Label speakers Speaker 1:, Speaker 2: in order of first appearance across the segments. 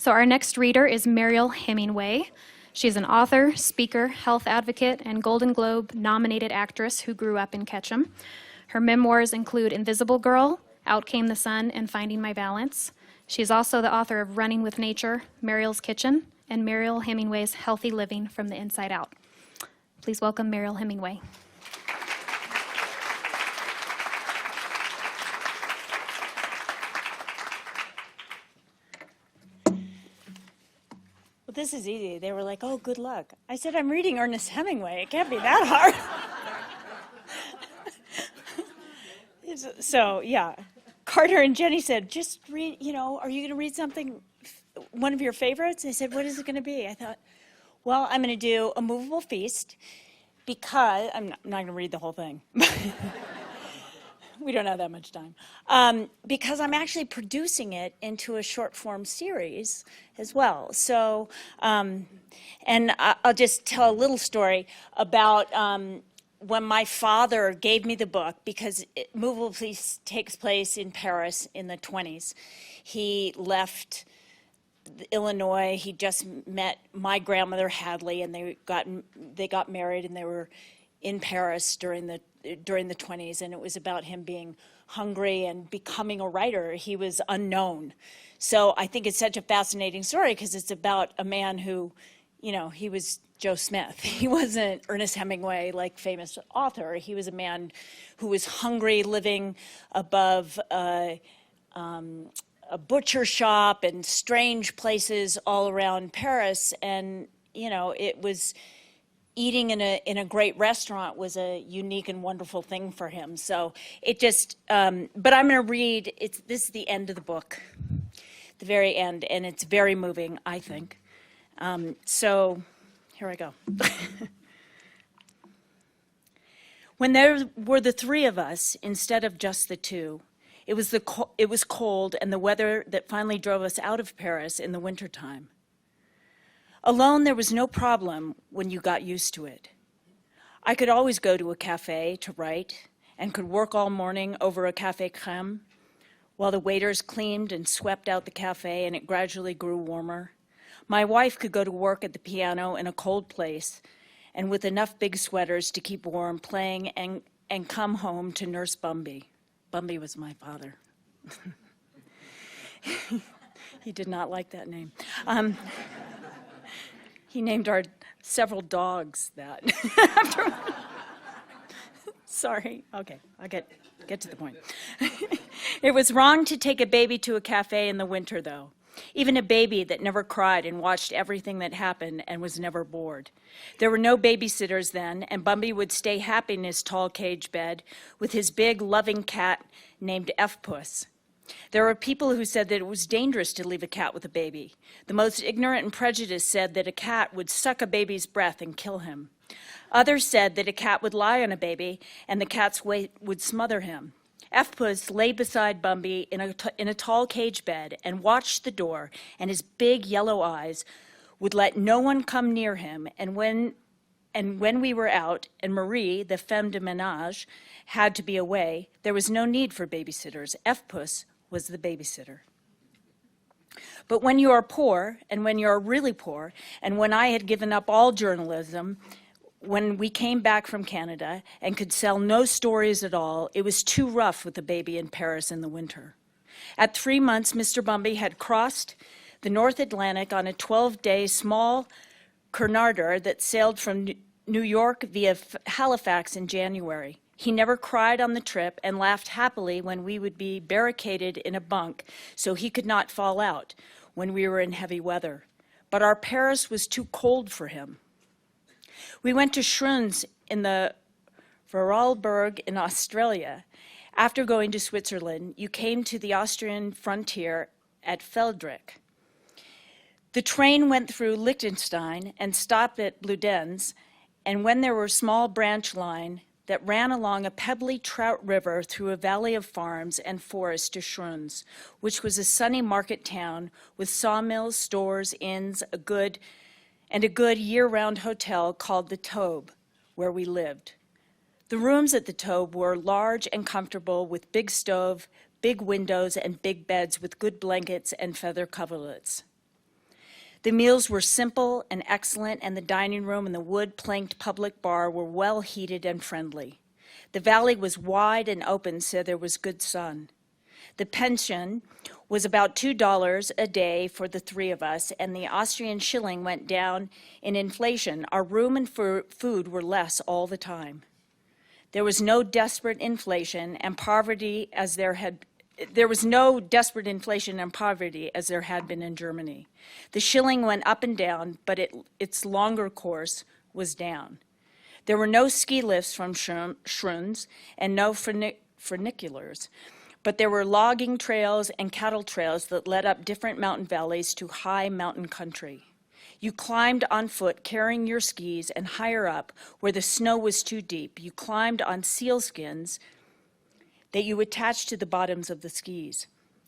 Speaker 1: So our next reader is Mariel Hemingway. She's an author, speaker, health advocate, and Golden Globe nominated actress who grew up in Ketchum. Her memoirs include Invisible Girl, Out Came the Sun, and Finding My Balance. She's also the author of Running with Nature, Mariel's Kitchen, and Mariel Hemingway's Healthy Living from the Inside Out. Please welcome Mariel Hemingway.
Speaker 2: Well, this is easy. They were like, oh, good luck. I said, I'm reading Ernest Hemingway. It can't be that hard. So, yeah. Carter and Jenny said, just read, are you going to read something, one of your favorites? I said, what is it going to be? I thought, well, I'm going to do A Movable Feast because, I'm not going to read the whole thing. We don't have that much time. Because I'm actually producing it into a short form series as well. So, and I'll just tell a little story about when my father gave me the book, because Movable Feast takes place in Paris in the 20s. He left Illinois. He just met my grandmother Hadley, and they got married, and they were in Paris during the 20s, and it was about him being hungry and becoming a writer. He was unknown. So I think it's such a fascinating story because it's about a man who, he was Joe Smith. He wasn't Ernest Hemingway, like famous author. He was a man who was hungry, living above a butcher shop and strange places all around Paris. And, it was eating in a great restaurant was a unique and wonderful thing for him. So it just, but I'm going to read, this is the end of the book, the very end, and it's very moving, I think. So here I go. When there were the three of us instead of just the two, it was cold and the weather that finally drove us out of Paris in the wintertime. Alone, there was no problem when you got used to it. I could always go to a cafe to write and could work all morning over a café crème while the waiters cleaned and swept out the cafe and it gradually grew warmer. My wife could go to work at the piano in a cold place and with enough big sweaters to keep warm, playing and come home to nurse Bumby. Bumby was my father. He did not like that name. He named our several dogs that. Sorry. Okay, I'll get to the point. It was wrong to take a baby to a cafe in the winter, though. Even a baby that never cried and watched everything that happened and was never bored. There were no babysitters then, and Bumby would stay happy in his tall cage bed with his big, loving cat named F-Puss. There were people who said that it was dangerous to leave a cat with a baby. The most ignorant and prejudiced said that a cat would suck a baby's breath and kill him. Others said that a cat would lie on a baby and the cat's weight would smother him. F-Puss lay beside Bumby in a tall cage bed and watched the door, and his big yellow eyes would let no one come near him. And when we were out, and Marie, the femme de ménage, had to be away, there was no need for babysitters. F-Puss was the babysitter. But when you are poor, and when you are really poor, and when I had given up all journalism, when we came back from Canada and could sell no stories at all, it was too rough with the baby in Paris in the winter. At 3 months, Mr. Bumby had crossed the North Atlantic on a 12-day small Cunarder that sailed from New York via Halifax in January. He never cried on the trip and laughed happily when we would be barricaded in a bunk so he could not fall out when we were in heavy weather. But our Paris was too cold for him. We went to Schruns in the Vorarlberg in Australia. After going to Switzerland, you came to the Austrian frontier at Feldrich. The train went through Liechtenstein and stopped at Bludenz, and when there were a small branch line that ran along a pebbly trout river through a valley of farms and forests to Schruns, which was a sunny market town with sawmills, stores, inns, a good year-round hotel called the Taube, where we lived. The rooms at the Taube were large and comfortable with big stove, big windows, and big beds with good blankets and feather coverlets. The meals were simple and excellent, and the dining room and the wood-planked public bar were well heated and friendly. The valley was wide and open, so there was good sun. The pension was about $2 a day for the three of us, and the Austrian shilling went down in inflation. Our room and food were less all the time. There was no desperate inflation and poverty as there had been in Germany. The shilling went up and down, but its longer course was down. There were no ski lifts from Schruns and no funiculars, but there were logging trails and cattle trails that led up different mountain valleys to high mountain country. You climbed on foot carrying your skis, and higher up, where the snow was too deep, you climbed on sealskins that you attached to the bottoms of the skis.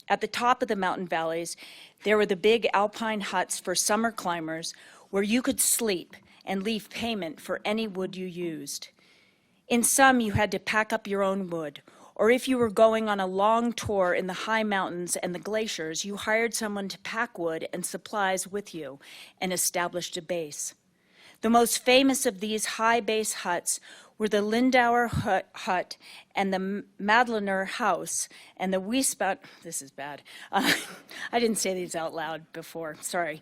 Speaker 2: At the top of the mountain valleys, there were the big alpine huts for summer climbers where you could sleep and leave payment for any wood you used. In some, you had to pack up your own wood, or if you were going on a long tour in the high mountains and the glaciers, you hired someone to pack wood and supplies with you and established a base. The most famous of these high base huts were the Lindauer hut and the Madlener house and the this is bad. I didn't say these out loud before, sorry.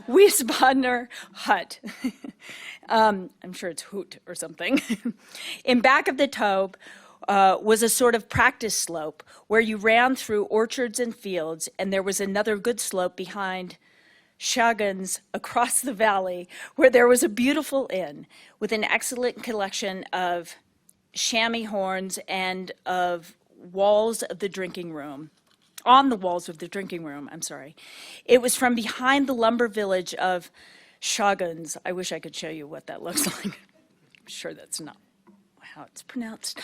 Speaker 2: Wiesbadener hut. I'm sure it's Hoot or something. In back of the Taube was a sort of practice slope where you ran through orchards and fields, and there was another good slope behind Schagens across the valley, where there was a beautiful inn with an excellent collection of chamois horns and of walls of the drinking room. On the walls of the drinking room, I'm sorry. It was from behind the lumber village of Schagens. I wish I could show you what that looks like. I'm sure that's not how it's pronounced,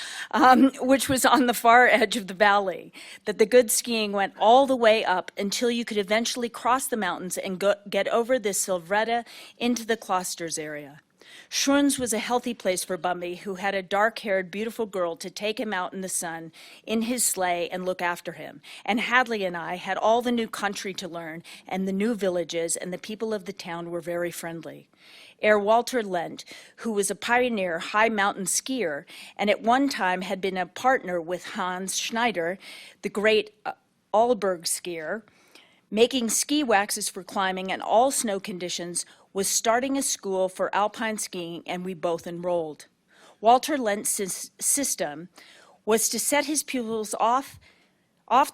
Speaker 2: which was on the far edge of the valley, that the good skiing went all the way up until you could eventually cross the mountains and get over the Silvretta into the Klosters area. Schruns was a healthy place for Bumby, who had a dark-haired, beautiful girl to take him out in the sun in his sleigh and look after him. And Hadley and I had all the new country to learn, and the new villages, and the people of the town were very friendly. Herr Walter Lent, who was a pioneer high mountain skier and at one time had been a partner with Hans Schneider, the great Alberg skier, making ski waxes for climbing and all snow conditions, was starting a school for alpine skiing, and we both enrolled. Walter Lent's system was to set his pupils off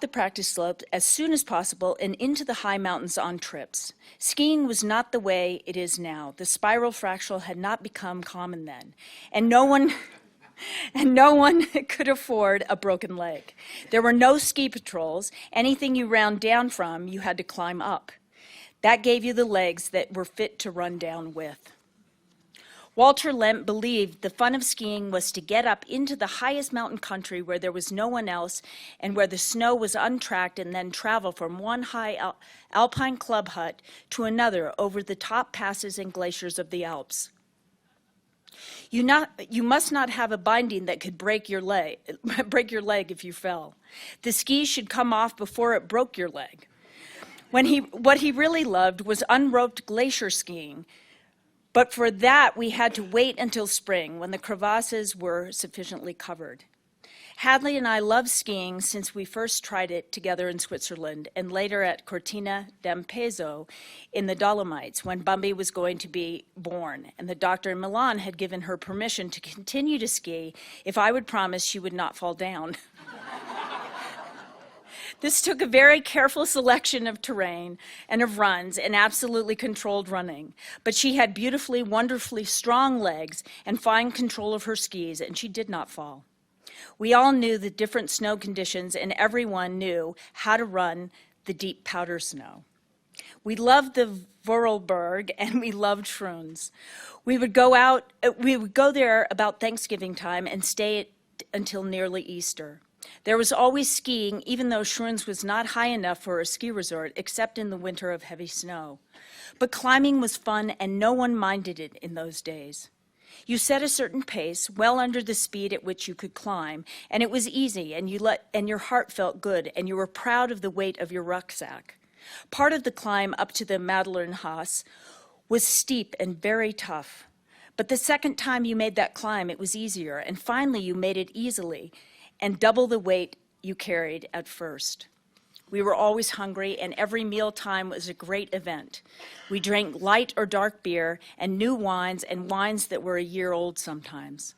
Speaker 2: the practice slope as soon as possible and into the high mountains on trips. Skiing was not the way it is now. The spiral fractal had not become common then, and no one could afford a broken leg. There were no ski patrols. Anything you ran down from, you had to climb up. That gave you the legs that were fit to run down with. Walter Lent believed the fun of skiing was to get up into the highest mountain country where there was no one else and where the snow was untracked, and then travel from one high alpine club hut to another over the top passes and glaciers of the Alps. You must not have a binding that could break your leg if you fell. The skis should come off before it broke your leg. What he really loved was unroped glacier skiing, but for that we had to wait until spring when the crevasses were sufficiently covered. Hadley and I loved skiing since we first tried it together in Switzerland and later at Cortina d'Ampezzo in the Dolomites when Bumby was going to be born, and the doctor in Milan had given her permission to continue to ski if I would promise she would not fall down. This took a very careful selection of terrain and of runs and absolutely controlled running. But she had beautifully, wonderfully strong legs and fine control of her skis, and she did not fall. We all knew the different snow conditions, and everyone knew how to run the deep powder snow. We loved the Vorarlberg, and we loved Schruns. We would go there about Thanksgiving time and stay until nearly Easter. There was always skiing, even though Schruns was not high enough for a ski resort, except in the winter of heavy snow. But climbing was fun, and no one minded it in those days. You set a certain pace, well under the speed at which you could climb, and it was easy, and your heart felt good, and you were proud of the weight of your rucksack. Part of the climb up to the Madelernhaus was steep and very tough. But the second time you made that climb, it was easier, and finally you made it easily, and double the weight you carried at first. We were always hungry, and every mealtime was a great event. We drank light or dark beer, and new wines, and wines that were a year old sometimes.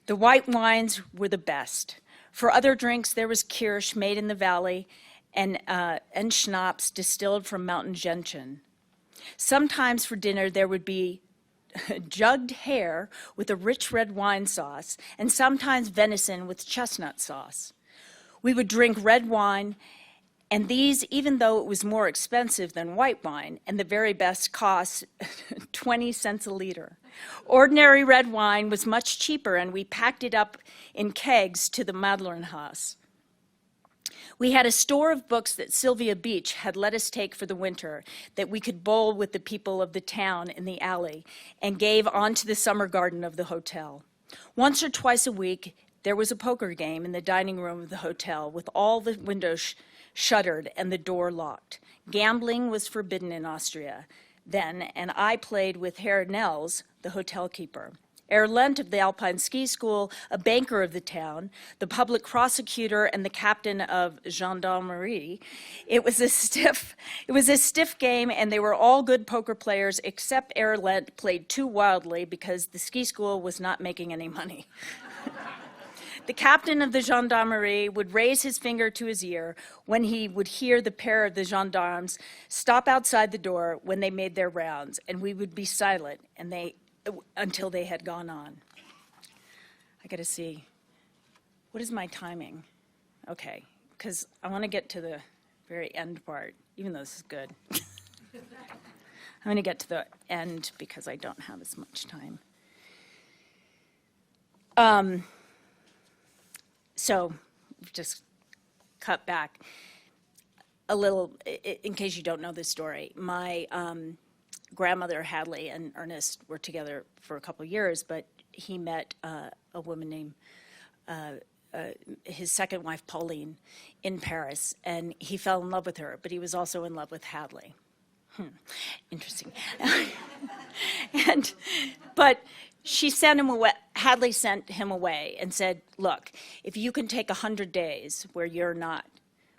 Speaker 2: The white wines were the best. For other drinks, there was kirsch made in the valley, and schnapps distilled from mountain gentian. Sometimes for dinner, there would be jugged hare with a rich red wine sauce, and sometimes venison with chestnut sauce. We would drink red wine, and these, even though it was more expensive than white wine, and the very best cost 20 cents a liter. Ordinary red wine was much cheaper, and we packed it up in kegs to the Madelernhaus. We had a store of books that Sylvia Beach had let us take for the winter that we could bowl with the people of the town in the alley and gave onto the summer garden of the hotel. Once or twice a week, there was a poker game in the dining room of the hotel with all the windows shuttered and the door locked. Gambling was forbidden in Austria then, and I played with Herr Nels, the hotel keeper. Herr Lent of the Alpine Ski School, a banker of the town, the public prosecutor, and the captain of gendarmerie. It was a stiff game, and they were all good poker players, except Herr Lent played too wildly because the ski school was not making any money. The captain of the gendarmerie would raise his finger to his ear when he would hear the pair of the gendarmes stop outside the door when they made their rounds, and we would be silent until they had gone on. I gotta see, what is my timing? Okay, because I want to get to the very end part, even though this is good. I'm going to get to the end because I don't have as much time. So just cut back a little, in case you don't know this story. My grandmother, Hadley, and Ernest were together for a couple years, but he met a woman named, his second wife, Pauline, in Paris, and he fell in love with her, but he was also in love with Hadley. Interesting. But she sent him away. Hadley sent him away and said, look, if you can take 100 days where you're not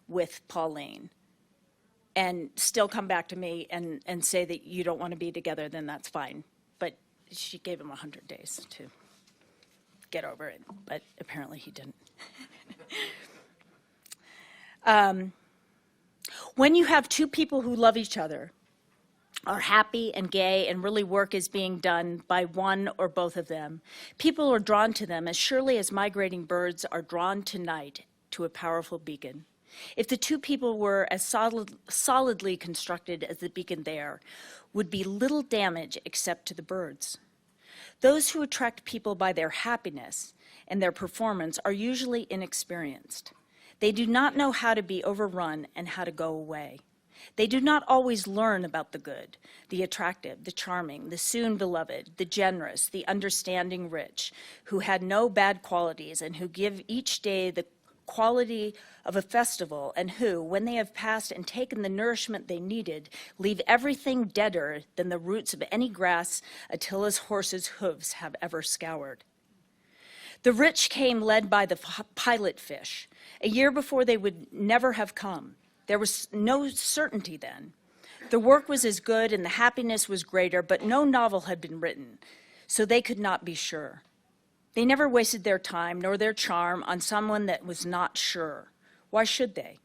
Speaker 2: with Pauline and still come back to me and say that you don't want to be together, then that's fine. But she gave him 100 days to get over it, but apparently he didn't. When you have two people who love each other, are happy and gay, and really work is being done by one or both of them, people are drawn to them as surely as migrating birds are drawn to night to a powerful beacon. If the two people were as solidly constructed as the beacon there, would be little damage except to the birds. Those who attract people by their happiness and their performance are usually inexperienced. They do not know how to be overrun and how to go away. They do not always learn about the good, the attractive, the charming, the soon beloved, the generous, the understanding rich, who had no bad qualities and who give each day the quality of a festival, and who, when they have passed and taken the nourishment they needed, leave everything deader than the roots of any grass Attila's horse's hooves have ever scoured. The rich came led by the pilot fish. A year before they would never have come. There was no certainty then. The work was as good and the happiness was greater, but no novel had been written, so they could not be sure. They never wasted their time nor their charm on someone that was not sure. Why should they?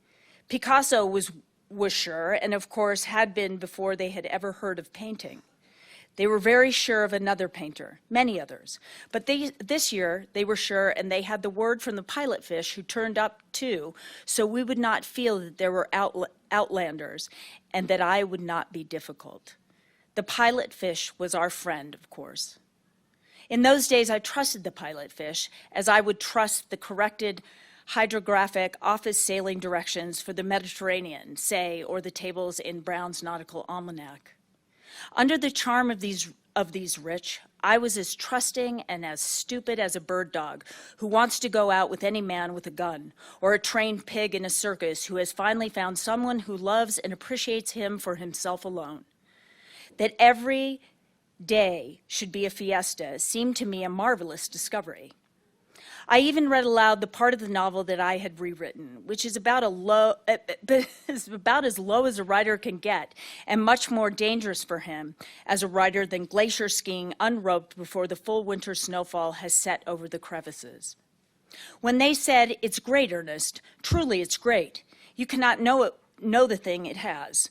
Speaker 2: Picasso was sure, and of course had been before they had ever heard of painting. They were very sure of another painter, many others. But this year, they were sure, and they had the word from the pilot fish who turned up too, so we would not feel that there were outlanders and that I would not be difficult. The pilot fish was our friend, of course. In those days, I trusted the pilot fish as I would trust the corrected hydrographic office sailing directions for the Mediterranean, say, or the tables in Brown's Nautical Almanac. Under the charm of these rich, I was as trusting and as stupid as a bird dog who wants to go out with any man with a gun, or a trained pig in a circus who has finally found someone who loves and appreciates him for himself alone. That every day should be a fiesta seemed to me a marvelous discovery. I even read aloud the part of the novel that I had rewritten, which is about as low as a writer can get, and much more dangerous for him as a writer than glacier skiing unroped before the full winter snowfall has set over the crevices. When they said, "It's great, Ernest, truly it's great. You cannot know the thing it has."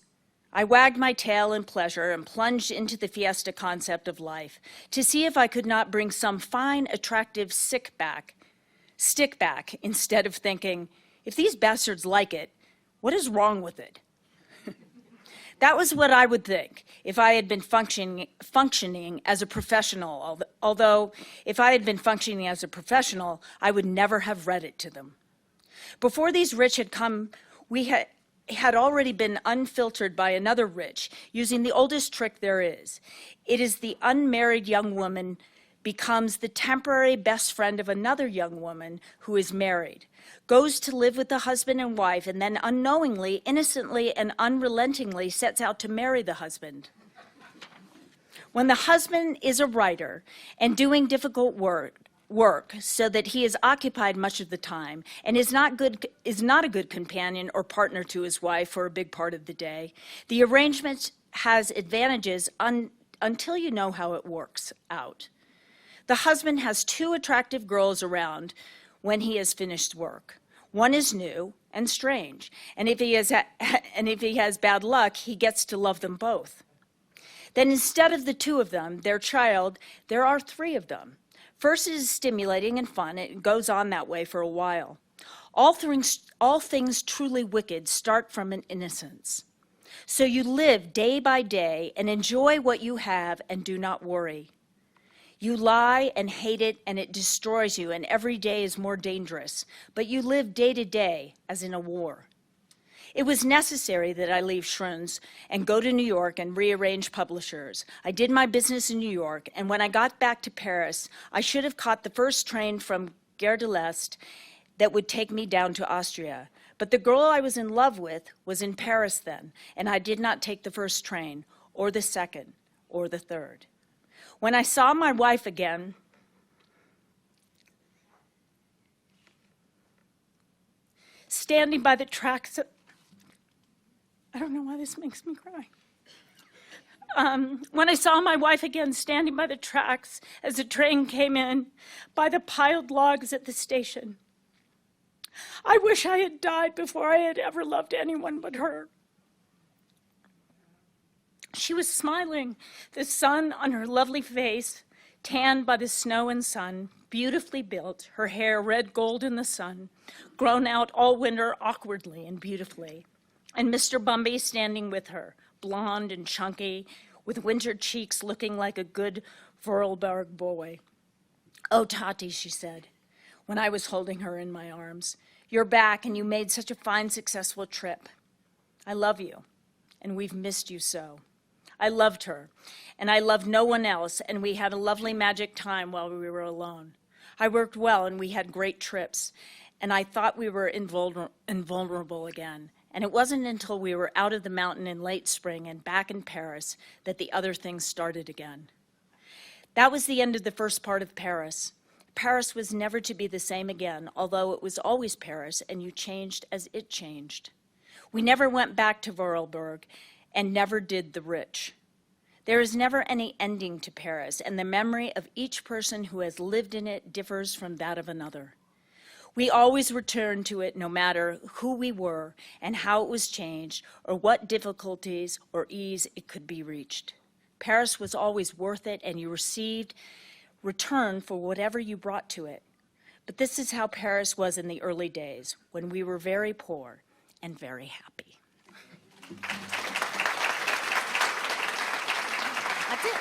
Speaker 2: I wagged my tail in pleasure and plunged into the fiesta concept of life to see if I could not bring some fine, attractive stick back, instead of thinking, if these bastards like it, what is wrong with it? That was what I would think if I had been functioning as a professional, although if I had been functioning as a professional, I would never have read it to them. Before these rich had come, we had already been unfiltered by another rich, using the oldest trick there is. It is the unmarried young woman becomes the temporary best friend of another young woman who is married, goes to live with the husband and wife, and then unknowingly, innocently, and unrelentingly sets out to marry the husband. When the husband is a writer and doing difficult work so that he is occupied much of the time and is not a good companion or partner to his wife for a big part of the day, the arrangement has advantages until you know how it works out. The husband has two attractive girls around when he has finished work. One is new and strange, and if he has bad luck, he gets to love them both. Then instead of the two of them, their child, there are three of them. First, it is stimulating and fun. It goes on that way for a while. All things truly wicked start from an innocence. So you live day by day and enjoy what you have and do not worry. You lie and hate it, and it destroys you, and every day is more dangerous. But you live day to day, as in a war. It was necessary that I leave Schroens and go to New York and rearrange publishers. I did my business in New York, and when I got back to Paris, I should have caught the first train from Gare de l'Est that would take me down to Austria. But the girl I was in love with was in Paris then, and I did not take the first train, or the second, or the third. When I saw my wife again, standing by the tracks, I don't know why this makes me cry. When I saw my wife again standing by the tracks as the train came in, by the piled logs at the station, I wish I had died before I had ever loved anyone but her. She was smiling, the sun on her lovely face, tanned by the snow and sun, beautifully built, her hair red gold in the sun, grown out all winter awkwardly and beautifully. And Mr. Bumby standing with her, blonde and chunky, with winter cheeks looking like a good Vorarlberg boy. "Oh, Tati," she said, when I was holding her in my arms, "you're back and you made such a fine, successful trip. I love you, and we've missed you so." I loved her, and I loved no one else, and we had a lovely magic time while we were alone. I worked well, and we had great trips, and I thought we were invulnerable again. And it wasn't until we were out of the mountain in late spring and back in Paris that the other things started again. That was the end of the first part of Paris. Paris was never to be the same again, although it was always Paris, and you changed as it changed. We never went back to Vorarlberg, and never did the rich. There is never any ending to Paris, and the memory of each person who has lived in it differs from that of another. We always return to it no matter who we were and how it was changed or what difficulties or ease it could be reached. Paris was always worth it, and you received return for whatever you brought to it. But this is how Paris was in the early days, when we were very poor and very happy. That's it.